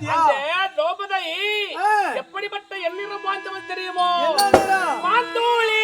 திரௌபதி எப்படிப்பட்ட எண்ணிறம் வாய்ந்தவன் தெரியுமோ? மாந்தோளி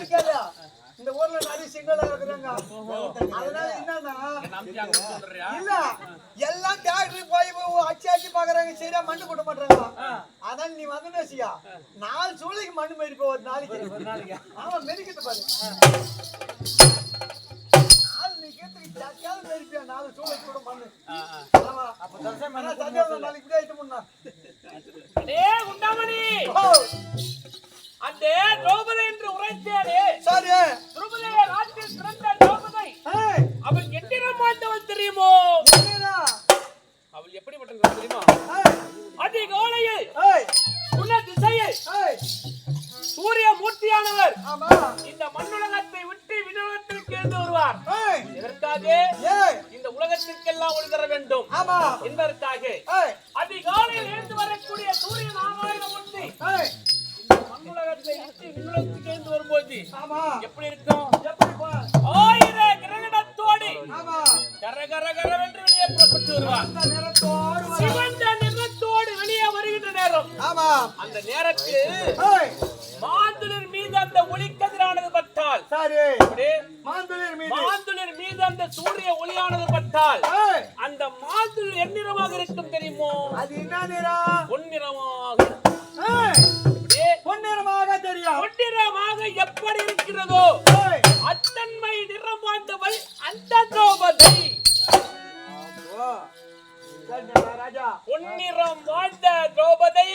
போல இந்த ஊர்ல நிறைய சிங்களா இருக்கிறாங்க. அதனால என்னன்னா இல்ல எல்லாம் டாக்டர் போய் அச்சாச்சு பாக்குறாங்க, சரியா மண்ணு கொட்ட மாட்டாங்க. அதான் நீ வந்து வச்சியா 4 சூளைக்கு மண்ணு மெரிப்ப ஒரு நாளைக்கு. ஆமா மெரிக்கிட்டு பாரு, நீ கேட்டு ஜாக்கியாவது மெரிப்பியா 4 சூளைக்கு கூட மண்ணு. ஆமா அப்ப நாளைக்கு கூட ஆயிட்டு முன்னா உண்டாமணி அந்த திரௌபதி என்று உரைத்தேனே. சரி, திரௌபதி ராஜ்யத்தில் பிறந்த திரௌபதி அவள் எட்டினம் வாழ்ந்தவள் தெரியுமோ? அவள் எப்படிப்பட்டவள் தெரியுமா? அதிகாலையில் உள்ள திசையில் சூரிய மூர்த்தியானவர் இந்த மண்ணுலகத்தை விட்டு விண்ணுலகத்திற்கு எழுந்து வருவார். எதற்காக? இந்த உலகத்திற்கெல்லாம் ஒளி தர வேண்டும் என்பதற்காக அதிகாலையில் எழுந்து வரக்கூடிய சூரிய நாராயண மூர்த்தி மண்ணுலகத்தை விட்டு விண்ணுலகத்துக்கு எழுந்து வரும்போது எப்படி இருக்கும்? ஆயிர கிரகணத்தோடு கர கர கரவென்று வெளியே புறப்பட்டு வருவார். சிவந்த நிறத்தோடு வெளியே வருகின்ற நேரம், அந்த நேரத்தில் மாந்துளிர் மீது அந்த ஒளிக்கதிரானது பட்டால், மாந்துளிர் மீது அந்த சூரிய ஒளியானது பட்டால் அந்த மாந்துளிர் எந்நிறமாக இருக்கும் தெரியுமோ? அது என்ன நிறம்? பொன்னிறமாக. பொன்னிறமாக தெரியும். பொன்னிறமாக எப்படி இருக்கிறதோ அத்தன்மை நிறம் வாய்ந்தவள் அந்த திரௌபதி. ராஜா பொன்னிறம் வாழ்ந்த திரௌபதி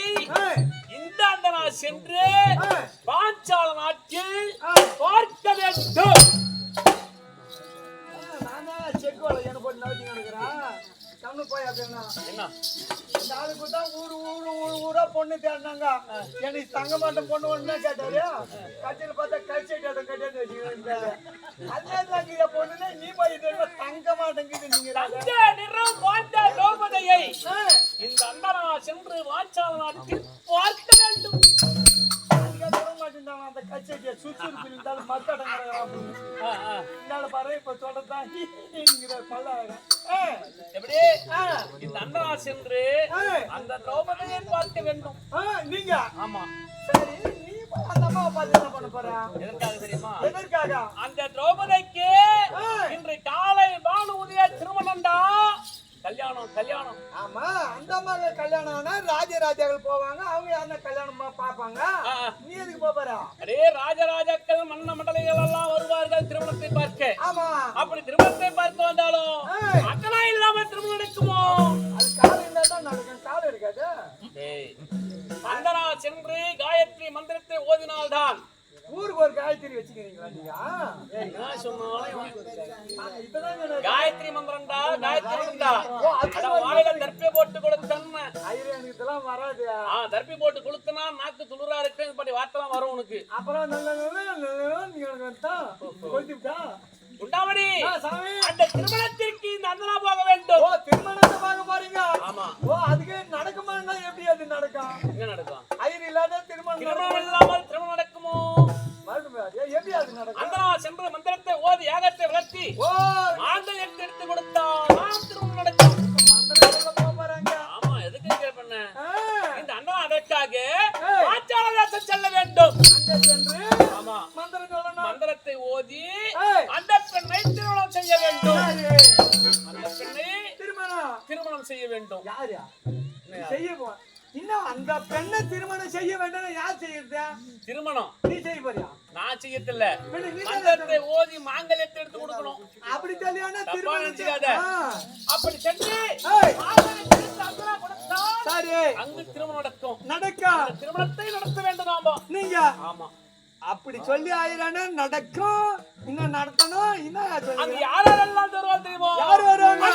இந்த அந்தனா சென்று பாஞ்சால நாட்டில் பார்க்க வேண்டும். நானா செக்குவல என்ன போட்டு நவத்தி நடக்கிறேன். கண்ணு போய் அப்படின்னா என்ன இந்த ஆளுக்கு தான் ஊரா பொண்ணு தேடினாங்க. எனக்கு தங்க மாட்டேன் பொண்ணு ஒண்ணு கேட்டாரு. கட்சியில் பார்த்தா கட்சி கேட்டோம் கட்டியாந்து வச்சுக்கிறேன். அதே பொண்ணுன்னா நீ போய் தங்க மாட்டேங்குது. நீங்க நிறம் வாழ்ந்த திரௌபதியை இந்த அந்தனா சென்று வாஞ்சால நாட்டில் பார்க்க வேண்டும். அந்த கட்சியை சுற்றுப்பு இருந்தாலும் மத்தாடங்க பாரு இப்ப சொல்றதான் எப்படி இந்த அந்தனா சென்று அந்த திரௌபதியை பார்க்க வேண்டும். நீங்க ஆமா சரி, நீ அந்த அம்மாவை பார்த்து என்ன பண்ண போற? எதற்காக தெரியுமா? எதற்காக? அந்த திரௌபதிக்கு இன்று காலை பானு உதய திருமணம்டா. கல்யாணம். ஆமா அந்த அம்மாவுக்கு கல்யாணம் ஆனா ராஜராஜாக்கள் போவாங்க. அவங்க யாருன்னா கல்யாணம் பாப்பாங்க. நீ எதுக்கு போற? அடே ராஜராஜாக்கள் மன்ன மண்டலைகள் எல்லாம் வருவார்கள் திருமணத்தை பார்க்க. ஆமா அப்படி திருமணத்தை பார்க்க வந்தாலும் அக்கனா இல்லாம திருமணம் நடக்குமோ? அது காலம் இருந்தா தான் நடக்கும். காலம் இருக்காது. அந்தனா சென்று காயத்ரி மந்திரத்தை ஓதினால்தான் ஊருக்கு ஒரு காயத்ரி வச்சுக்கிறீங்களா நீங்க? காயத்ரி மந்திரம்டா, காயத்ரி மந்திரம்டா. வாயில தர்ப்பி போட்டு கொடுத்தேன்னு. எனக்கு இதெல்லாம் வராது. தர்ப்பி போட்டு கொடுத்தனா நாக்கு துளுரா இருக்கு, படி வார்த்தைலாம் வரும் உனக்கு. அப்புறம் உண்டாமணி அந்த திருமணத்திற்கு இந்த அந்தனா போக வேண்டும். திருமணத்தை பார்க்க போறீங்க? ஆமா. அதுக்கு நடக்குமான்னா எப்படி அது நடக்கும்? என்ன நடக்கும்? ஐயர் இல்லாத திருமணம் இல்லாமல் திருமணம் நடக்குமோ? எப்படி அது நடக்கும்? அந்தனா சென்று மந்திரத்தை ஓதி யாகத்தை வளர்த்தி மாங்கல்யத்தை எடுத்து கொடுத்தால் நாம் திருமணம் நடக்கும். மந்திரத்தை போக போறாங்க. ஆமா, எதுக்கு கேட்பண்ண? இந்த அந்தனா அதற்காக பாஞ்சால தேசம் செல்ல வேண்டும். அங்க சென்று ஆமா மந்திரம் சொல்லணும். மந்திரத்தை ஓதி அந்த பெண்ணை திருமணம் செய்ய வேண்டும். அந்த பெண்ணை திருமணம் செய்ய வேண்டும். யாரு செய்ய போ? இன்னும் அந்த பெண்ணை திருமணம் செய்ய வேண்டும். யார் செய்யறது? திருமணம் நீ செய்ய போறியா? நான் செய்யத்தில்ல. மந்திரத்தை ஓதி மாங்கல்யத்தை எடுத்து கொடுக்கணும். அப்படி சொல்லியானா திருமணம் செய்யாத. அப்படி சென்று சரி அங்கு திருமணம் நடக்கும். நடக்கும். திருமணத்தை நடத்த வேண்டும் நாம. நீங்க ஆமா அப்படி சொல்லி ஆயிரானே நடக்கும். இன்னும் நடத்தணும். இன்னும் அங்க யாரெல்லாம் வருவாங்க தெரியுமா? யார் வருவாங்க?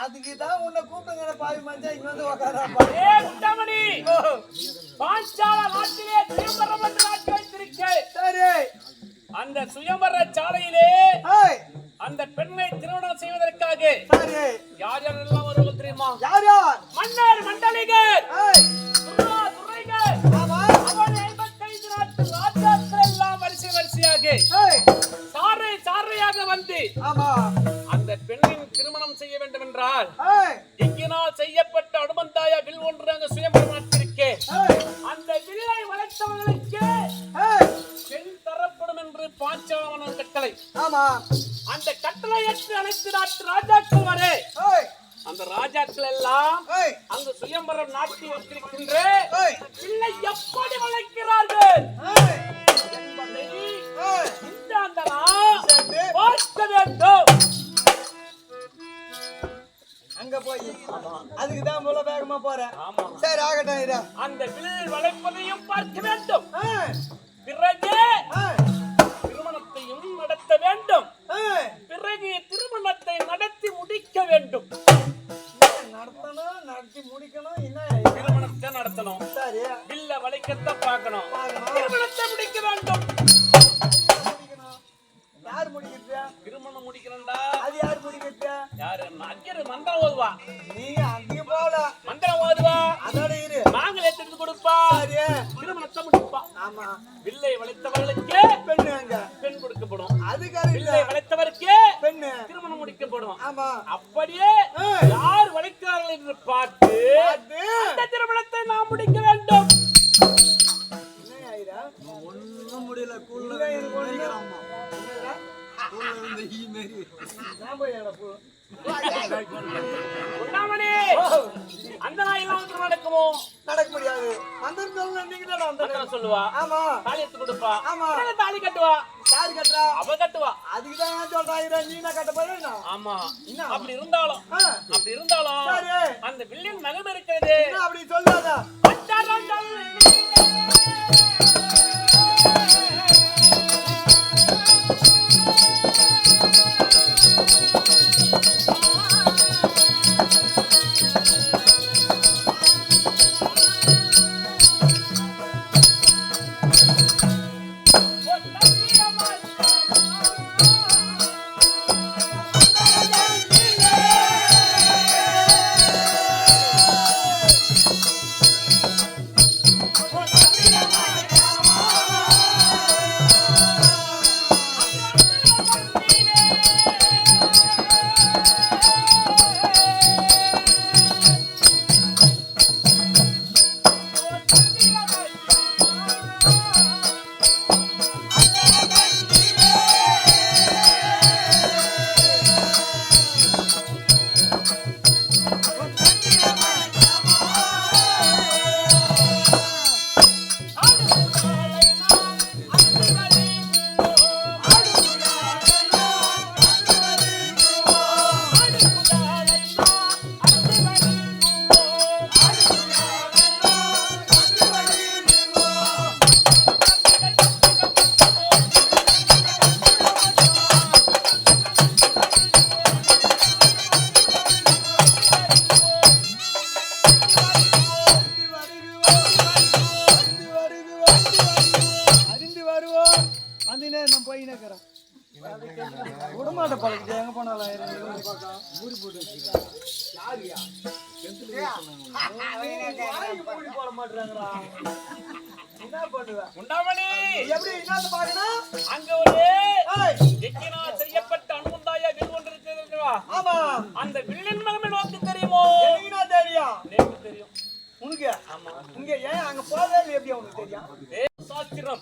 அதுக்குதான் உன்னை கூப்பிடுங்க. பாவி மஞ்சா இங்க வந்து உட்காராப்பா. பாஞ்சால நாட்டிலே சுயம்பரம் என்று நாட்டி வைத்திருக்கேன். சரி அந்த சுயம்பர சாலையிலே அந்த பெண்ணை திருமணம் செய்வதற்காக யார் யாரெல்லாம் வருவது தெரியுமா? யார் யார்? மன்னர் மண்டலிகர், துரைகள், அவன் 55 நாட்டு ராஜாக்கள் எல்லாம் வரிசையாக சாரையாக வந்து அந்த பெண்ணின் திருமணம் செய்ய வேண்டும் என்றால் இங்கினால் செய்யப்பட்ட அனுமந்தாய வில் ஒன்று அங்கு சுயம்பரம் நாட்டிருக்கே. அந்த வில்லை வளைத்தவர்களுக்கு பெண் தரப்படும் என்று பாஞ்சாலவன் கட்டளை. அந்த கட்டளை ஏற்று அனைத்து நாட்டு ராஜாக்கள் வரே அந்த ராஜாக்கள் எல்லாம் அங்கு சுயம்பரம் நாட்டி வைத்திருக்கின்ற பிள்ளை எப்படி வளைக்கிறார்கள் என்பதை இந்த அந்தனா பார்க்க வேண்டும். அங்க போய் அதுக்குதான் போல வேகமா போறேன். சரி ஆகட்டும். அந்த வில்லில் வளைப்பதையும் பார்க்க வேண்டும். பிறகு திருமணத்தையும் நடத்த வேண்டும். பிறகு திருமணத்தை நடத்தி முடிக்க வேண்டும். நடத்தணும், நடத்தி முடிக்கணும். திருமணத்தை நடத்தணும். சரி வில்ல வளைக்கத்தை பார்க்கணும். திருமணத்தை முடிக்க வேண்டும். யார் முடிக்கிறா? திருமணம் முடிக்கிறா. அது யார் முடிக்கிறா? யாரு? அங்கேரு மந்திரம் ஓதுவா. நீங்க அங்கே போல மந்திரம் ஓதுவா. அதோட இரு மாங்கல் எடுத்து கொடுப்பா. திருமணத்தை முடிப்பா. ஆமா. வில்லை வளைத்தவர்களுக்கு பெண்ணு அங்க பெண் கொடுக்கப்படும். அதுக்காக வில்லை வளைத்தவருக்கு பெண்ணு திருமணம் முடிக்கப்படும். ஆமா. அப்படியே யார் வளைக்கிறார்கள் என்று பார்த்து அந்த திருமணத்தை நாம் முடிக்க வேண்டும். உண்டாமணி அந்த நாய் எல்லாம் நடக்குமோ? நடக்க முடியாது. மந்திரம் சொல்ல நீங்க தான் மந்திரம் சொல்லுவா. ஆமா. தாலி எடுத்து கொடுப்பா. ஆமா. தாலி கட்டுவா. யாரு கட்டுறா? அவ கட்டுவா. அதுக்கு தான் சொல்றாங்க நீ நான் கட்ட போறேன்னா. ஆமா. அப்படி இருந்தாலும் சரி. அந்த வில்லின் மகம் இருக்கிறது. என்ன அப்படி சொல்லாத. உடமாட்ட பழகிட்டு எங்க போனாலும் போட மாட்டாங்களா? என்ன பண்ணுவ? உண்டாமணி எப்படி என்ன பாக்கணும்? அங்க ஒரு செய்யப்பட்ட அனுமந்தாயா வில் ஒன்று இருக்கிறது. ஆமா. அந்த வில்லின் மகன் நோக்கி தெரியுமோ? எனக்கு தெரியும். எனக்கு தெரியும். உனக்கு? ஆமா. இங்க ஏன் அங்க போவே இல்லை? எப்படி உனக்கு தெரியும்? சாஸ்திரம்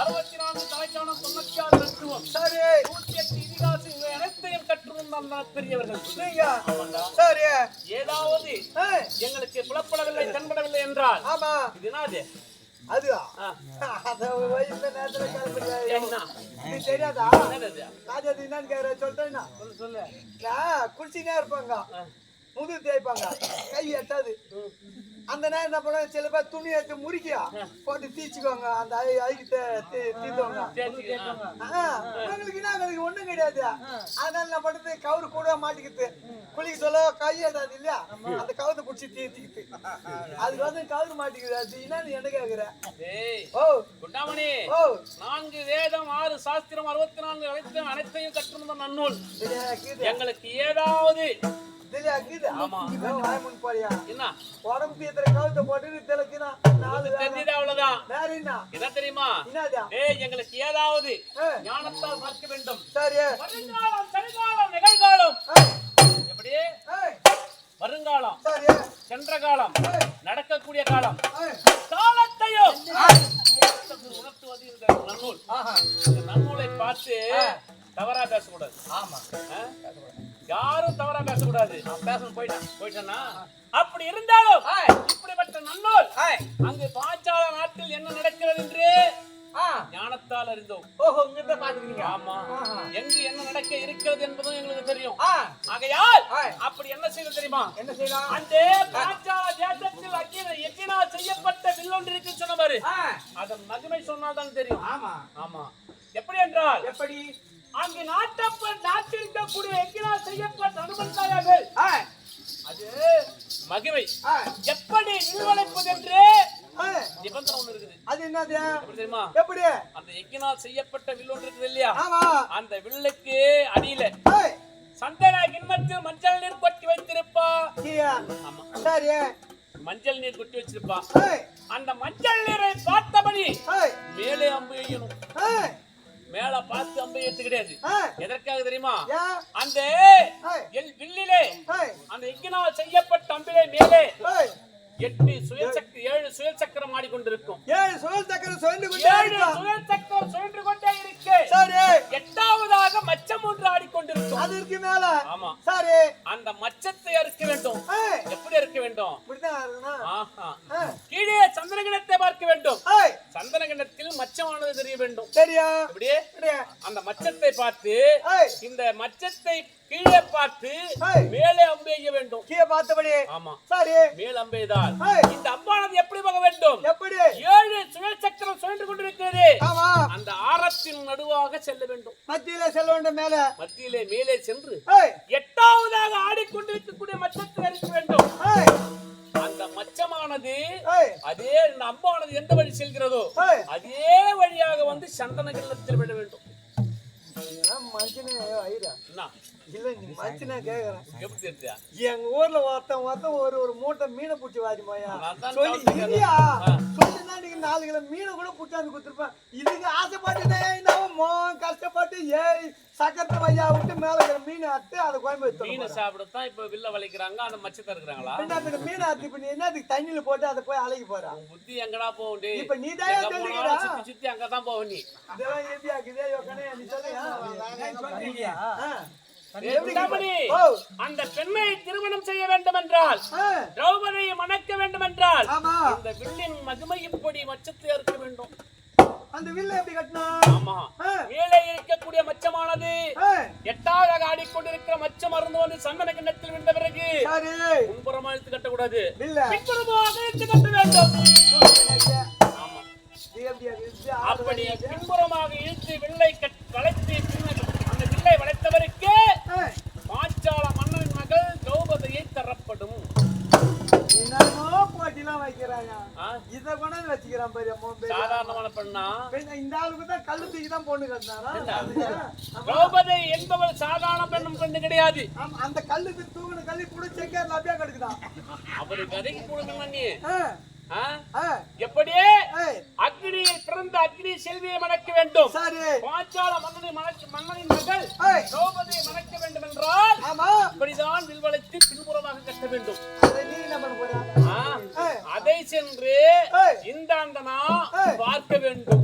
64 தலைக்கான 96 தத்துவம். சரி. 108 இதிகாசம் இவை அனைத்தையும் கற்றுவந்தால் பெரியவர்கள். சரி. ஏதாவது எங்களுக்கு புலப்படவில்லை தென்படவில்லை என்றால் ஆமா இது என்னது? அதுவா? அத வயசுல நேரத்துல கேட்க முடியாது. என்ன? நீ தெரியாதா? என்னது? ராஜாதி என்னன்னு கேக்குற சொல்றேன்னா? சொல்லு. குளிச்சுனே இருப்பாங்க. முது தேய்ப்பாங்க. கை எட்டாது. அந்த நேரம் என்ன பண்ண சில பேர் துணி எடுத்து முறிக்கியா போட்டு தீச்சுக்குவாங்க. அந்த ஐக்கு தீத்துவாங்க. உங்களுக்கு என்ன ஒண்ணும் கிடையாது. அதனால என்ன பண்றது? கவுரு கூட மாட்டிக்கிட்டு குளிக்க சொல்ல கை எட்டாது இல்லையா? அந்த கவுத்தை பிடிச்சி தீர்த்திக்கிட்டு அதுக்கு வந்து கவுரு மாட்டிக்குது. அது என்னன்னு என்ன கேக்குற? ஓ குண்டாமணி 4 வேதம் 6 சாஸ்திரம் 64 அனைத்தையும் கற்றுவந்த நன்னூல் எங்களுக்கு ஏதாவது உடம்பு கவுத்தை போட்டு அவ்வளவுதான். என்ன தெரியுமா? எங்களுக்கு ஏதாவது ஞானத்தால் பார்க்க வேண்டும். வருங்காலம் சரிகாலம் நிகழ்காலம் எப்படி? வருங்காலம் சென்ற காலம் நடக்கக்கூடிய காலம் காலத்தையும் உணர்த்துவது இந்த நன்னூல். இந்த நன்னூலை பார்த்து தவறா பேசக்கூடாது. ஆமா, யாரும் தவறா பேசக்கூடாது. பேசணும் போயிட்டானா அப்படி இருந்தாலும் இப்படிப்பட்ட நன்னூல் அங்கு பாஞ்சால நாட்டில் என்ன நடக்கிறது என்று ஞானத்தால் அறிந்தோம். ஓஹோ, இங்க பாத்துக்கிறீங்க. ஆமா, எங்கு என்ன நடக்க இருக்கிறது என்பதும் எங்களுக்கு தெரியும். ஆகையால் அப்படி என்ன செய்ய தெரியுமா? என்ன செய்யலாம்? அந்த பாஞ்சால தேசத்தில் எக்கினால் செய்யப்பட்ட வில்லொன்று இருக்கு சொன்ன பாரு, அதன் மகிமை சொன்னால்தான் தெரியும். ஆமா ஆமா. எப்படி என்றால் எப்படி? அங்கு நாட்டில் இருக்கக்கூடிய எக்கினால் செய்யப்பட்ட அனுமந்தாயாவில் அது மகிமை எப்படி நிர்வகிப்பது என்று நிபந்தனை ஒண்ணு இருக்குது. அது என்னது? எப்படி தெரியுமா? எப்படி? அந்த எக்கினால் செய்யப்பட்ட வில் ஒன்று இருக்குது இல்லையா? அந்த வில்லுக்கு அடியில சந்தன கிண்ணத்தில் மஞ்சள் நீர் கொட்டி வைத்திருப்பா. ஆமா, சரி. மஞ்சள் நீர் கொட்டி வச்சிருப்பா. அந்த மஞ்சள் நீரை பார்த்தபடி மேலே அம்பு எய்யணும். மேல பார்த்து அம்பு ஏத்து கிடையாது. எதற்காக தெரியுமா? அந்த வில்லிலே அந்த எக்கினால் செய்யப்பட்ட அம்பிலே மேலே 7 சுழல் சக்கரம் ஆடிக்கொண்டிருக்கும். 7 சுழல் சக்கரம் சுழன்று கொண்டே இருக்கு. சரி. 8வதாக மச்சம் ஒன்று ஆடிக்கொண்டிருக்கும். வேண்டும். அதற்கு மேல ஆமா சரி அந்த மச்சத்தை அறுக்க வேண்டும். எப்படி அறுக்க வேண்டும்? கீழே சந்தனகிணத்தை பார்க்க வேண்டும். சந்தனகிணத்தில் மச்சமானது தெரிய வேண்டும். தெரியும். அப்படியே அந்த மச்சத்தை பார்த்து இந்த மச்சத்தை கீழே பார்த்து மேலே அம்பெய்ய வேண்டும். கீழே பார்த்தபடி. ஆமா சரி மேல் அம்பெய்தால் இந்த அம்பானது எப்படி போக வேண்டும்? எப்படி? 7 சுழல் சக்கரம் சுழன்று கொண்டிருக்கிறது. ஆமா அந்த ஆரத்தின் நடுவாக செல்ல வேண்டும். மத்தியிலே செல்ல வேண்டும். மேல மத்தியிலே மேலே சென்று 8வதாக ஆடிக்கொண்டிருக்கக்கூடிய மச்சத்தை அறுக்க வேண்டும். அந்த மச்சமானது அதே அம்பானது எந்த வழி செல்கிறதோ அதே வழியாக வந்து சந்தன கிண்ணத்தில் விட வேண்டும். மனுஷனே ஐயா இல்ல நீ மனுஷனா கேக்குறேன். எப்படி தெரிஞ்சா? எங்க ஊர்ல ஒருத்தன் ஒரு மூட்டை மீனை பிடிச்சி வாரிமாயா சொல்லியா சொல்லினா நீங்க 4 கிலோ மீனை கூட பிடிச்சாந்து கொடுத்துருப்பேன். இதுக்கு ஆசைப்பட்டுனே கஷ்டப்பட்டு சக்கரத்தை வையா விட்டு மேல இருக்கிற மீன் அத்து அதை கோயம்பு மீனை சாப்பிடத்தான் இப்ப வில்ல வளைக்கிறாங்க. அந்த மச்சத்தை இருக்கிறாங்களா? என்னத்துக்கு மீன் அத்து இப்ப நீ என்னத்துக்கு தண்ணியில போட்டு அதை போய் அலைக்கு போற? புத்தி எங்கடா போகுது? இப்ப நீ தான் தெரிஞ்சுக்கிறா சுத்தி அங்கதான் போக நீ. இதெல்லாம் எப்படியா இதே யோகனே நீ சொல்லியா? அந்த பெண்ணை திருமணம் செய்ய வேண்டும் என்றால் திரௌபதியை மணக்க வேண்டும் என்றால் இந்த வில்லின் மகிமை இப்படி மச்சத்தை அறுக்க வேண்டும். அந்த வில்லை எப்படி கட்டினா? ஆமா மேலே இருக்கக்கூடிய மச்சமானது 8வதாக ஆடிக்கொண்டிருக்கிற மச்சம் அருந்து வந்து சந்தன கிண்ணத்தில் விழுந்த பிறகு முன்புறமா இழுத்து கட்டக்கூடாது, பின்புறமாக இழுத்து கட்ட வேண்டும். அப்படி பின்புறமாக இழுத்து வில்லை வளைத்து அந்த வில்லை வளைத்தவருக்கு பாஞ்சால மன்னரின் மகள் திரௌபதியை தரப்படும். போட்டிலாம் வைக்கிறாங்க. இத கொண்டாந்து வச்சுக்கிறான் பாரு. சாதாரணமான பெண்ணா? இந்த ஆளுக்கு தான் கல்லு தூக்கி தான் பொண்ணு கட்டினாரா? திரௌபதி என்பவள் சாதாரண பெண்ணும் பெண்ணு கிடையாது. அந்த கல்லுக்கு தூக்குன கல்லு கூட செக்கர்ல அப்படியே கிடக்குதான். அவரு கதைக்கு போடுங்க நீ. எப்படியே அக்னியில் பிறந்த அக்னி செல்வியை மணக்க வேண்டும். பாஞ்சால மன்னனின் மகள் திரௌபதியை மணக்க வேண்டும் என்றால் இப்படிதான் வில்வளைத்து பின்புறமாக கட்ட வேண்டும். அதை சென்று இந்த அந்தனா பார்க்க வேண்டும்.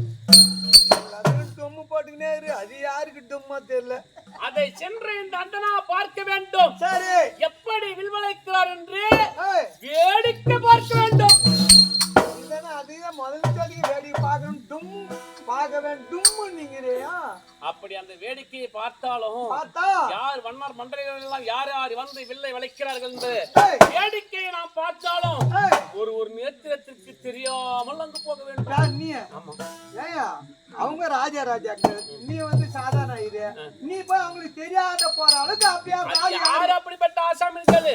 தொம்மு போட்டுக்கினே அது யாருக்கு தொம்மா தெரியல. அதை சென்று இந்த அந்தனா பார்க்க வேண்டும். சரி எப்படி வில்வளைக்கிறார் என்று வேடிக்கை பார்க்க வேண்டும். அப்படி அந்த வேடிக்கையை பார்த்தாலும் யார் வண்ணார் மண்டலிகள் எல்லாம் யார் யார் வந்து வில்லை வளைக்கிறார்கள் என்று வேடிக்கையை நாம் பார்த்தாலும் ஒரு நேத்திரத்திற்கு தெரியாமல் அங்கு போக வேண்டும். அவங்க ராஜாக்கள், நீ வந்து சாதாரண இது. நீ போய் அவங்களுக்கு தெரியாத போற அளவுக்கு அப்படியே யார் அப்படிப்பட்ட ஆசாமிகள்?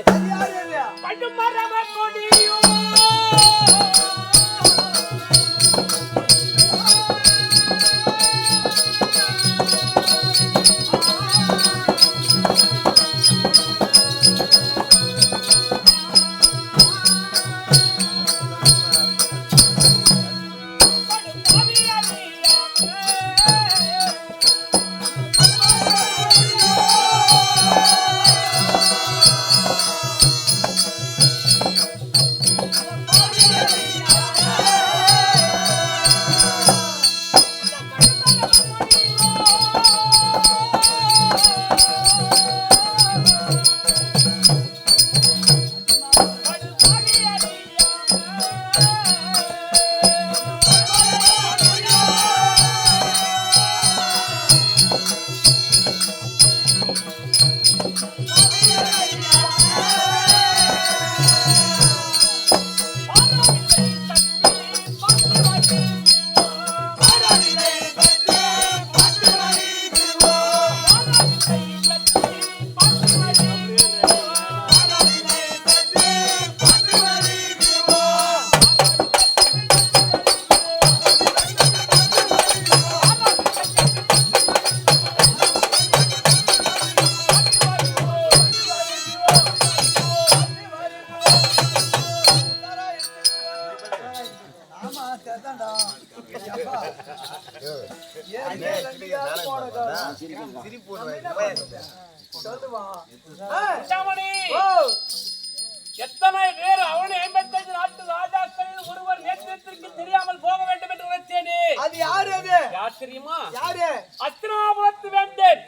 எத்தனை பேர் அவனை 85 நாட்டு ராஜாக்களில் ஒருவர் நேத்திரத்திற்கு தெரியாமல் போக வேண்டும் என்று நினைத்தேனே. அது யாரு? அது யார் தெரியுமா? யாரு? அஸ்தினாபுரத்து வேந்தன்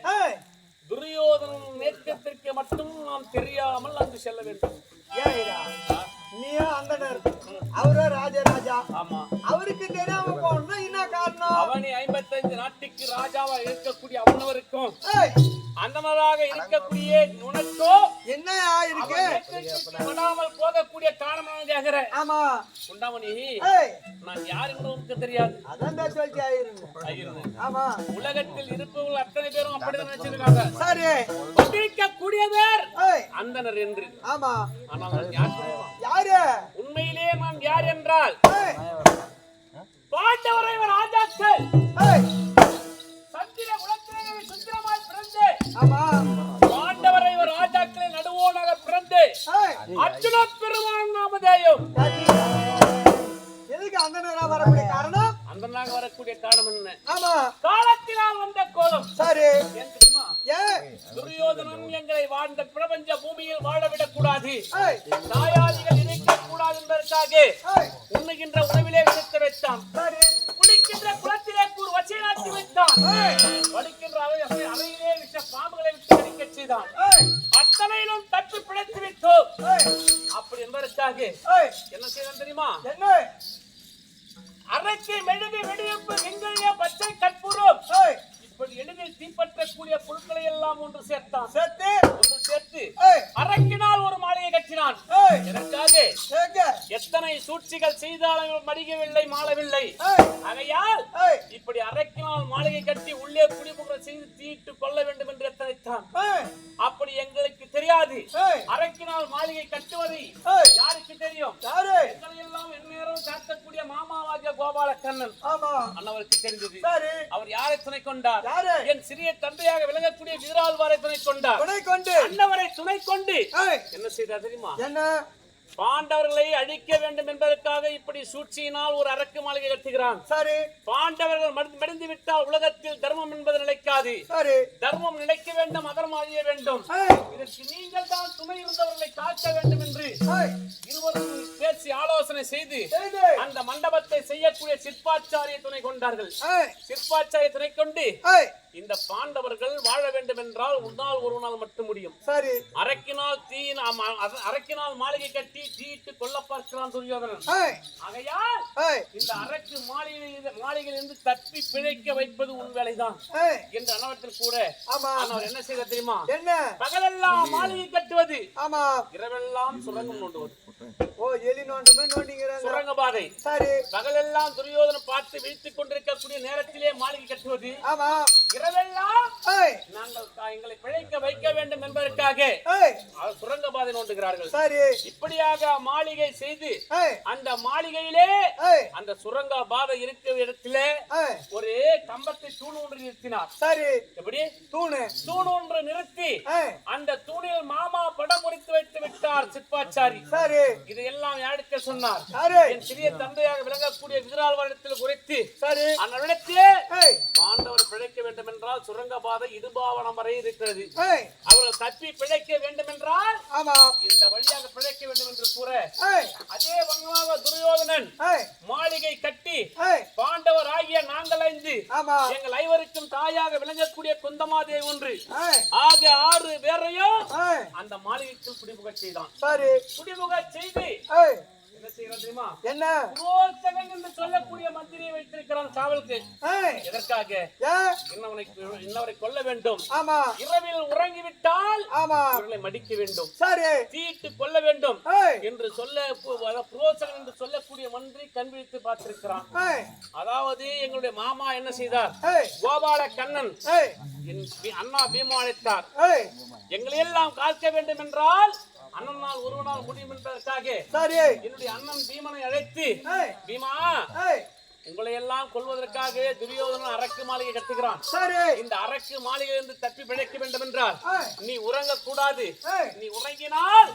துரியோதனன் மட்டும் நாம் தெரியாமல் அங்கு செல்ல வேண்டும். ஏய்டா, நீயும் அந்த நேரம் அவரோ ராஜராஜா. ஆமா, அவருக்கு தெரியாம போனா என்ன காரணம்? அவனி 55 நாட்டுக்கு ராஜாவா இருக்கக்கூடிய அவனவருக்கும் அந்தனராக இருக்கக்கூடிய உனக்கோ என்ன இருக்கு விடாமல் போகக்கூடிய காரணம் கேக்குறேன். ஆமா குண்டாமணி, நான் யாருன்னு உனக்கு தெரியாது. அதான் பேசுவாச்சு ஆயிருந்து. ஆமா, உலகத்தில் இருப்பவர்கள் அத்தனை பேரும் அப்படிதான் நினைச்சிருக்காங்க. சரி, வந்திருக்கக்கூடிய பேர் அந்தனர் என்று. ஆமா, ஆனால் நான் யார் தெரியுமா? யாரு? உண்மையிலே நான் யார் என்றால் பாண்டவரை ராஜாக்கள் சத்திர குலத்திலே சுத்திரமாய் பிறந்து, ஆமா, பாண்டவரை ராஜாக்களை நடுவோனாக பிறந்து அர்ஜுன பெருமான் நாமதேயம். எதுக்கு அந்த நேரம் வரக்கூடிய காரணம்? அந்த நாங்க வரக்கூடிய காரணம் என்ன? ஆமா, காலத்தினால் வந்த கோலம். சரி, ஏன் தெரியுமா? துரியோதனன் எங்களை வாழ்ந்த பிரபஞ்ச பூமியில் வாழவிடக் கூடாது, தாயாதிகள் இணைக்க கூடாது என்பதற்காக உண்ணுகின்ற உணவிலே விடுத்து வைத்தான். குளிக்கின்ற குளத்திலே கூறு வச்சை நாட்டி வைத்தான். வலிக்கின்ற அவையிலே விட்ட பாம்புகளை விட்டு அடிக்க செய்தான். அத்தனையிலும் தப்பி பிழைத்து விட்டோம். அப்படி என்பதற்காக என்ன செய்தான் தெரியுமா? என்ன? அரைக்கு மெழுகு வெடியப்பு வெங்காய பச்சை கற்பூரம் இப்படி எளிதில் தீப்பற்றக்கூடிய பொருட்களை எல்லாம் ஒன்று சேர்த்தான். சேர்த்து அரக்கினால் ஒரு மாலையை கட்டினான். இதற்காக எத்தனை சூழ்ச்சிகள் செய்தாலும் மடிகவில்லை, மாளவில்லை. ஆகையால் இப்படி அரக்கினால் மாளிகை கட்டி உள்ளே குடிமுறை செய்து தீட்டு கொள்ள வேண்டும் என்று எத்தனைத்தான். அப்படி எங்களுக்கு தெரியாது. அரக்கினால் மாளிகை கட்டுவது யாருக்கு தெரியும்? எங்களை எல்லாம் எந்நேரம் காட்டக்கூடிய மாமாவாகிய கோபாலக்கண்ணன் அண்ணவருக்கு தெரிந்தது. அவர் யாரை துணை கொண்டார்? என் சிறிய தந்தையாக விளங்கக்கூடிய வீராழ்வாரை துணை கொண்டார். அண்ணவரை துணை கொண்டு என்ன செய்தார் தெரியுமா? என்ன? பாண்டவர்களை அழிக்க வேண்டும் என்பதற்காக இப்படி சூழ்ச்சியினால் ஒரு அரக்கு மாளிகை கட்டுகிறான். சரி, பாண்டவர்கள் மடிந்து விட்டால் உலகத்தில் தர்மம் என்பது நிலைக்காது. சரி, தர்மம் நிலைக்க வேண்டும், அதர்மம் அழிய வேண்டும். இதற்கு நீங்கள் தான் துணை இருந்தவர்களை காக்க வேண்டும் என்று இருவரும் பேசி ஆலோசனை செய்து அந்த மண்டபத்தை செய்யக்கூடிய சிற்பாச்சாரியை துணை கொண்டார்கள். சிற்பாச்சாரியை துணை கொண்டு இந்த பாண்டவர்கள் வாழ வேண்டும் என்றால் ஒரு நாள் மட்டும் முடியும். சரி, அரக்கினால் மாளிகை கட்டி தீட்டு கொல்ல பார்க்கிறான் துரியோதனன். ஆகையால் இந்த அரக்கு மாளிகையிலிருந்து தப்பி பிழைக்க வைப்பது உன் வேலைதான் என்ற அனவத்தில் கூட அவர் என்ன செய்த தெரியுமா? என்ன? பகலெல்லாம் மாளிகை கட்டுவது, இரவெல்லாம் சுரங்கம் நோண்டுவது. சுரங்க பாதை. சரி, பகலெல்லாம் துரியோதனன் பார்த்து வீழ்த்திக் கொண்டிருக்கக்கூடிய நேரத்திலே மாளிகை கட்டுவது, இரவெல்லாம் நாங்கள் எங்களை பிழைக்க வைக்க வேண்டும் என்பதற்காக சுரங்க பாதை நோண்டுகிறார்கள். சரி, இப்படியாக மாளிகை செய்து அந்த மாளிகையிலே அந்த சுரங்க பாதை இருக்கிற இடத்திலே ஒரு கம்பத்தை தூண் ஒன்று நிறுத்தினார். சரி, எப்படி? தூண் ஒன்று நிறுத்தி அந்த தூணில் மாமா படம் முடித்து வைத்து விட்டார் சிற்பாச்சாரி. சரி, இதையெல்லாம் யாருக்கு சொன்னார்? என் சிறிய தந்தையாக விளங்கக்கூடிய வீராழ்வாரிடத்தில் குறைத்து அந்த இடத்திலே பாண்டவர் பிழைக்க வேண்டும் என்றால் சுரங்க பாதை இடுபாவனம் வரை இருக்கிறது. அவர்கள் தப்பி பிழைக்க வேண்டும் என்றால் இந்த வழியாக பிழைக்க வேண்டும் என்று கூற அதே வண்ணமாக துரியோதனன் மாளிகை கட்டி பாண்டவர் ஆகிய நாங்கள் 5 எங்கள் 5 தாயாக விளங்கக்கூடிய குந்தமாதேவி ஒன்று ஆக 6 பேரையும் அந்த மாளிகைக்குள் குடிமுக செய்தான். குடிமுக செய்து என்ன செய்யறான் தெரியுமா? என்ன? புரோச்சகன் என்று சொல்லக்கூடிய மந்திரியை வைத்திருக்கிறான் காவலுக்கு. எதற்காக? இன்னவரை கொல்ல வேண்டும். இரவில் உறங்கிவிட்டால் இவர்களை மடிக்க வேண்டும், தீட்டு கொல்ல வேண்டும் என்று சொல்ல புரோச்சகன் என்று சொல்லக்கூடிய மந்திரி கண் விழித்து பார்த்திருக்கிறான். அதாவது எங்களுடைய மாமா என்ன செய்தார்? கோபால கண்ணன் அண்ணா பீமா அழைத்தார். எங்களை எல்லாம் காக்க வேண்டும் என்றால் அண்ணனால் ஒருவனால் முடியும் என்பதற்காக என்னுடைய அண்ணன் பீமனை அழைத்து, பீமா உங்களை எல்லாம் கொள்வதற்காக துரியோதனன் அரக்கு மாளிகை கட்டுகிறான். இந்த அரக்கு மாளிகையிலிருந்து தப்பி பிழைக்க வேண்டும் என்றால் நீ உறங்க கூடாது. நீ உறங்கினால்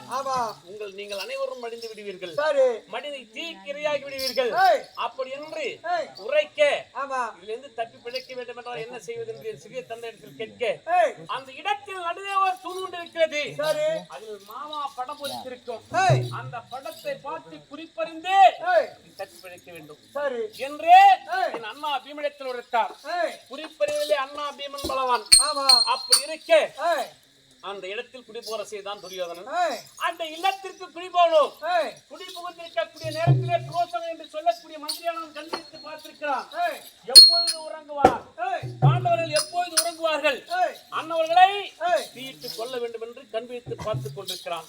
நீங்கள் அனைவரும் மடிந்து விடுவீர்கள், மடிந்து தீக்கிரையாகி விடுவீர்கள். அப்படி என்று உரைக்க இதிலிருந்து தப்பி பிழைக்க வேண்டும் என்றால் என்ன செய்வது என்று சிறிய தந்தையிடத்தில் கேட்க அந்த இடத்தில் நடுவே ஒரு தூண் ஒன்று இருக்கிறது. அதில் மாமா படம் பொறித்திருக்கும். அந்த படத்தை பார்த்து குறிப்பறிந்து தப்பி பிழைக்க வேண்டும் என்றே என் அண்ணா பீமனிடத்தில் உரைத்தார். குறிப்பறிவிலே அண்ணா பீமன் பலவான். அப்படி இருக்க அந்த இடத்தில் குடிபோற செய்தான் துரியோதனன். ஏய், அந்த இல்லத்திற்கு குடிபோனோம். ஏய், குடி புகுந்திருக்கக்கூடிய நேரத்திலே துரோசனம் என்று சொல்லக்கூடிய மந்திரியானவன் கண்டித்து பார்த்திருக்கிறான். ஏய், எப்பொழுது உறங்குவார், ஏய், பாண்டவர்கள் எப்பொழுது உறங்குவார்கள், ஏய், அன்னவர்களை ஏய். தீயிட்டு கொள்ள வேண்டும் என்று கண்பிடித்து பார்த்துக் கொண்டிருக்கிறான்.